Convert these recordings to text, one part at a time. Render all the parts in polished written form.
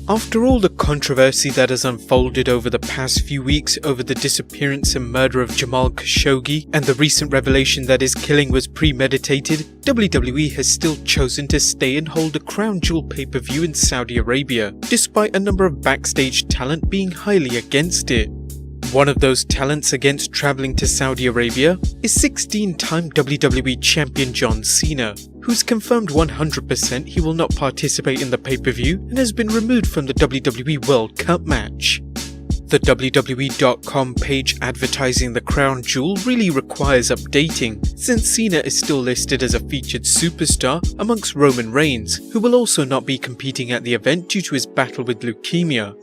After all the controversy that has unfolded over the past few weeks over the disappearance and murder of Jamal Khashoggi and the recent revelation that his killing was premeditated, WWE has still chosen to stay and hold a Crown Jewel pay-per-view in Saudi Arabia, despite a number of backstage talent being highly against it. One of those talents against travelling to Saudi Arabia is 16-time WWE Champion John Cena, who's confirmed 100% he will not participate in the pay-per-view and has been removed from the WWE World Cup match. The WWE.com page advertising the Crown Jewel really requires updating, since Cena is still listed as a featured superstar amongst Roman Reigns, who will also not be competing at the event due to his battle with leukemia.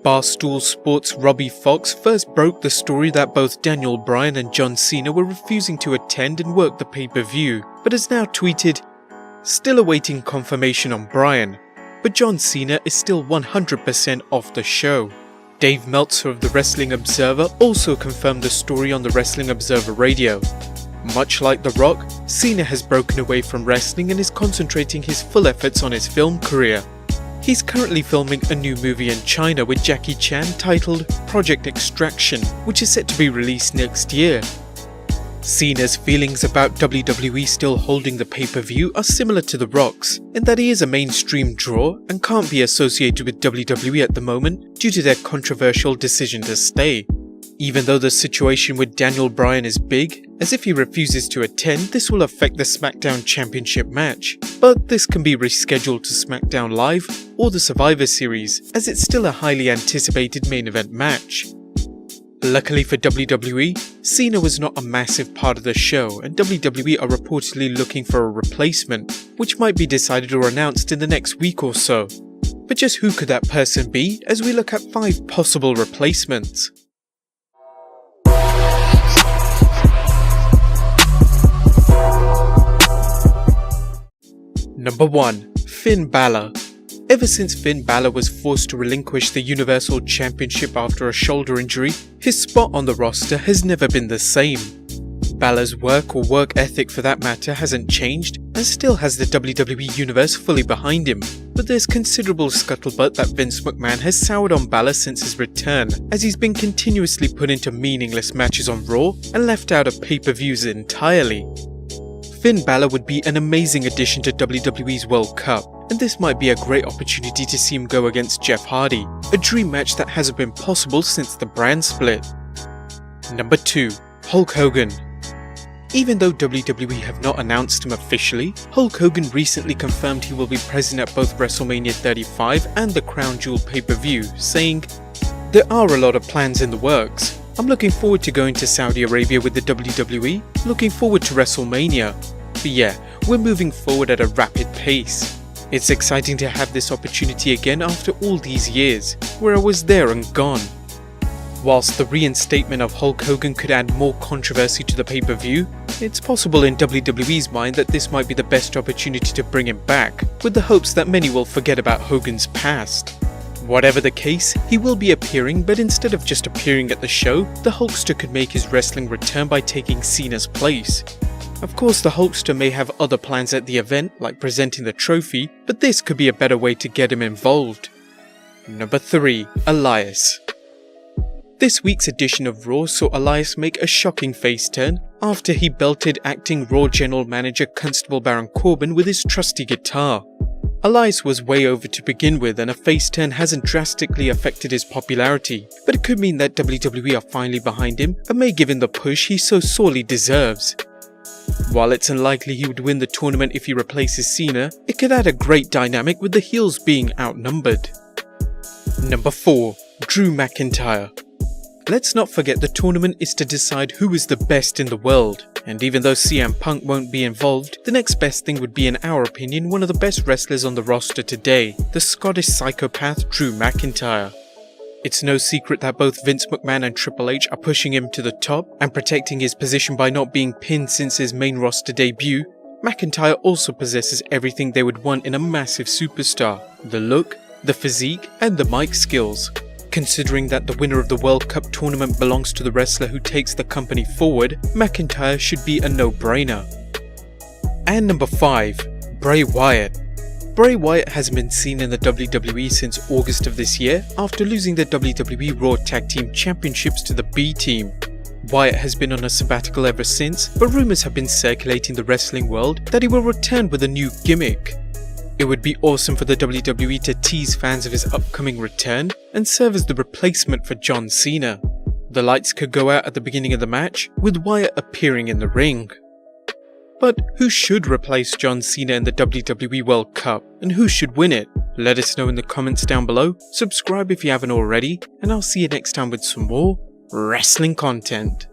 Barstool Sports' Robbie Fox first broke the story that both Bryan and John Cena were refusing to attend and work the pay-per-view, but has now tweeted, "Still awaiting confirmation on Bryan, but John Cena is still 100% off the show." Dave Meltzer of the Wrestling Observer also confirmed the story on the Wrestling Observer Radio. Much like The Rock, Cena has broken away from wrestling and is concentrating his full efforts on his film career. He's currently filming a new movie in China with Jackie Chan titled Project Extraction, which is set to be released next year. Cena's feelings about WWE still holding the pay-per-view are similar to The Rock's, in that he is a mainstream draw and can't be associated with WWE at the moment due to their controversial decision to stay. Even though the situation with Bryan is big, as if he refuses to attend, this will affect the SmackDown Championship match, but this can be rescheduled to SmackDown Live or the Survivor Series, as it's still a highly anticipated main event match. Luckily for WWE, Cena was not a massive part of the show, and WWE are reportedly looking for a replacement, which might be decided or announced in the next week or so. But just who could that person be, as we look at 5 possible replacements? Number 1. Finn Balor. Ever since Finn Balor was forced to relinquish the Universal Championship after a shoulder injury, his spot on the roster has never been the same. Balor's work ethic for that matter hasn't changed and still has the WWE Universe fully behind him, but there's considerable scuttlebutt that Vince McMahon has soured on Balor since his return, as he's been continuously put into meaningless matches on Raw and left out of pay-per-views entirely. Finn Balor would be an amazing addition to WWE's World Cup, and this might be a great opportunity to see him go against Jeff Hardy, a dream match that hasn't been possible since the brand split. Number 2. Hulk Hogan. Even though WWE have not announced him officially, Hulk Hogan recently confirmed he will be present at both WrestleMania 35 and the Crown Jewel pay-per-view, saying, "There are a lot of plans in the works. I'm looking forward to going to Saudi Arabia with the WWE, looking forward to WrestleMania. But yeah, we're moving forward at a rapid pace. It's exciting to have this opportunity again after all these years, where I was there and gone." Whilst the reinstatement of Hulk Hogan could add more controversy to the pay-per-view, it's possible in WWE's mind that this might be the best opportunity to bring him back, with the hopes that many will forget about Hogan's past. Whatever the case, he will be appearing, but instead of just appearing at the show, the Hulkster could make his wrestling return by taking Cena's place. Of course, the Hulkster may have other plans at the event, like presenting the trophy, but this could be a better way to get him involved. Number 3. ELIAS. This week's edition of Raw saw ELIAS make a shocking face turn after he belted acting Raw General Manager Constable Baron Corbin with his trusty guitar. ELIAS was way over to begin with, and a face turn hasn't drastically affected his popularity, but it could mean that WWE are finally behind him and may give him the push he so sorely deserves. While it's unlikely he would win the tournament if he replaces Cena, it could add a great dynamic with the heels being outnumbered. Number 4. Drew McIntyre. Let's not forget the tournament is to decide who is the best in the world, and even though CM Punk won't be involved, the next best thing would be, in our opinion, one of the best wrestlers on the roster today, the Scottish psychopath Drew McIntyre. It's no secret that both Vince McMahon and Triple H are pushing him to the top and protecting his position by not being pinned since his main roster debut. McIntyre also possesses everything they would want in a massive superstar: the look, the physique, and the mic skills. Considering that the winner of the World Cup tournament belongs to the wrestler who takes the company forward, McIntyre should be a no-brainer. And number 5. Bray Wyatt. Bray Wyatt hasn't been seen in the WWE since August of this year after losing the WWE Raw Tag Team Championships to the B Team. Wyatt has been on a sabbatical ever since, but rumours have been circulating the wrestling world that he will return with a new gimmick. It would be awesome for the WWE to tease fans of his upcoming return and serve as the replacement for John Cena. The lights could go out at the beginning of the match, with Wyatt appearing in the ring. But who should replace John Cena in the WWE World Cup, and who should win it? Let us know in the comments down below, subscribe if you haven't already, and I'll see you next time with some more wrestling content.